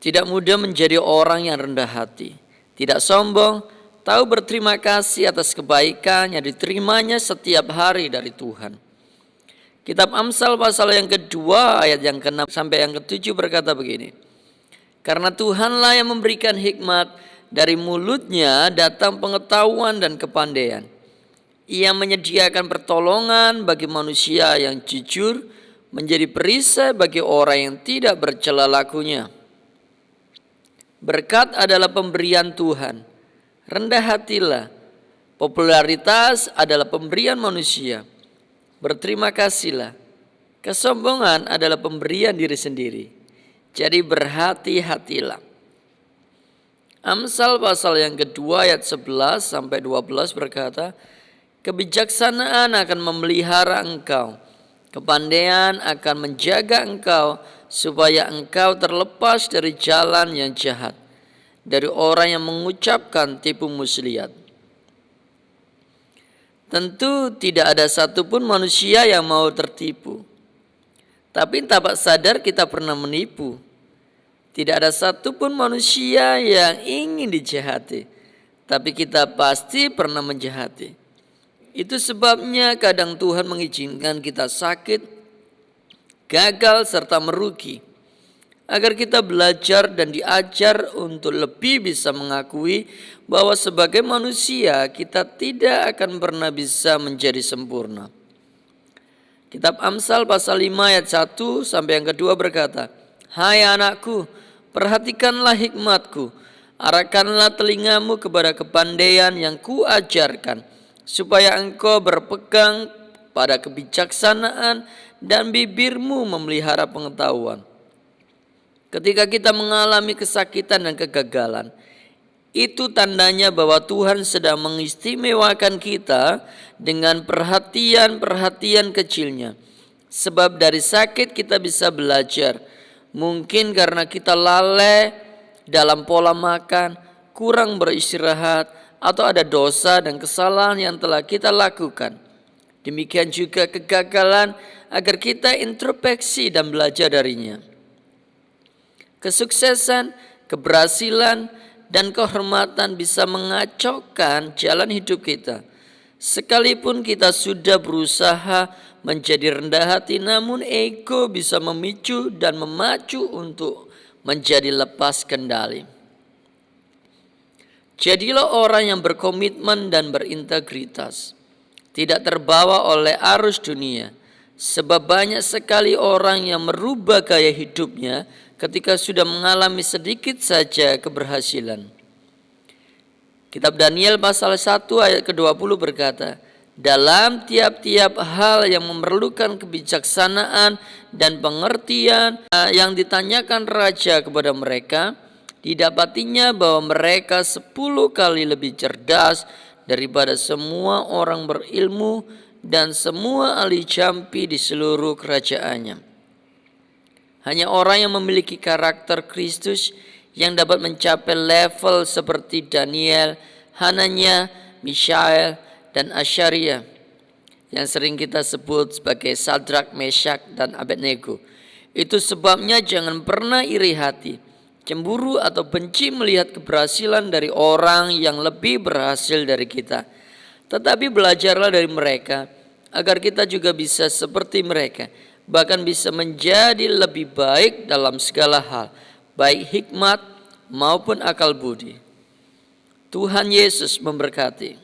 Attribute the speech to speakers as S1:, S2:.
S1: Tidak mudah menjadi orang yang rendah hati, tidak sombong, tahu berterima kasih atas kebaikan yang diterimanya setiap hari dari Tuhan. Kitab Amsal pasal yang kedua ayat yang ke-6 sampai yang ke-7 berkata begini. Karena Tuhanlah yang memberikan hikmat, dari mulutnya datang pengetahuan dan kepandaian. Ia menyediakan pertolongan bagi manusia yang jujur, menjadi perisai bagi orang yang tidak bercela lakunya. Berkat adalah pemberian Tuhan. Rendah hatilah. Popularitas adalah pemberian manusia. Berterima kasihlah. Kesombongan adalah pemberian diri sendiri. Jadi berhati-hatilah. Amsal pasal yang kedua ayat 11 sampai 12 berkata, kebijaksanaan akan memelihara engkau. Kepandaian akan menjaga engkau supaya engkau terlepas dari jalan yang jahat, dari orang yang mengucapkan tipu muslihat. Tentu tidak ada satupun manusia yang mau tertipu. Tapi tak sadar kita pernah menipu. Tidak ada satupun manusia yang ingin dijahati. Tapi kita pasti pernah menjahati. Itu sebabnya kadang Tuhan mengizinkan kita sakit, gagal serta merugi, agar kita belajar dan diajar untuk lebih bisa mengakui bahwa sebagai manusia kita tidak akan pernah bisa menjadi sempurna. Kitab Amsal pasal 5 ayat 1 sampai yang kedua berkata, hai anakku, perhatikanlah hikmatku, arahkanlah telingamu kepada kepandaian yang kuajarkan, supaya engkau berpegang pada kebijaksanaan dan bibirmu memelihara pengetahuan. Ketika kita mengalami kesakitan dan kegagalan, itu tandanya bahwa Tuhan sedang mengistimewakan kita dengan perhatian-perhatian kecilnya. Sebab dari sakit kita bisa belajar. Mungkin karena kita lalai dalam pola makan, kurang beristirahat, atau ada dosa dan kesalahan yang telah kita lakukan. Demikian juga kegagalan agar kita introspeksi dan belajar darinya. Kesuksesan, keberhasilan, dan kehormatan bisa mengacaukan jalan hidup kita. Sekalipun kita sudah berusaha menjadi rendah hati, namun ego bisa memicu dan memacu untuk menjadi lepas kendali. Jadilah orang yang berkomitmen dan berintegritas, tidak terbawa oleh arus dunia, sebab banyak sekali orang yang merubah gaya hidupnya ketika sudah mengalami sedikit saja keberhasilan. Kitab Daniel pasal 1 ayat ke-20 berkata, dalam tiap-tiap hal yang memerlukan kebijaksanaan dan pengertian yang ditanyakan raja kepada mereka, didapatinya bahwa mereka 10 kali lebih cerdas daripada semua orang berilmu dan semua ahli jampi di seluruh kerajaannya. Hanya orang yang memiliki karakter Kristus yang dapat mencapai level seperti Daniel, Hananya, Mishael, dan Asyariah yang sering kita sebut sebagai Sadrak, Meshak, dan Abednego. Itu sebabnya jangan pernah iri hati, cemburu atau benci melihat keberhasilan dari orang yang lebih berhasil dari kita. Tetapi belajarlah dari mereka agar kita juga bisa seperti mereka, bahkan bisa menjadi lebih baik dalam segala hal, baik hikmat maupun akal budi. Tuhan Yesus memberkati.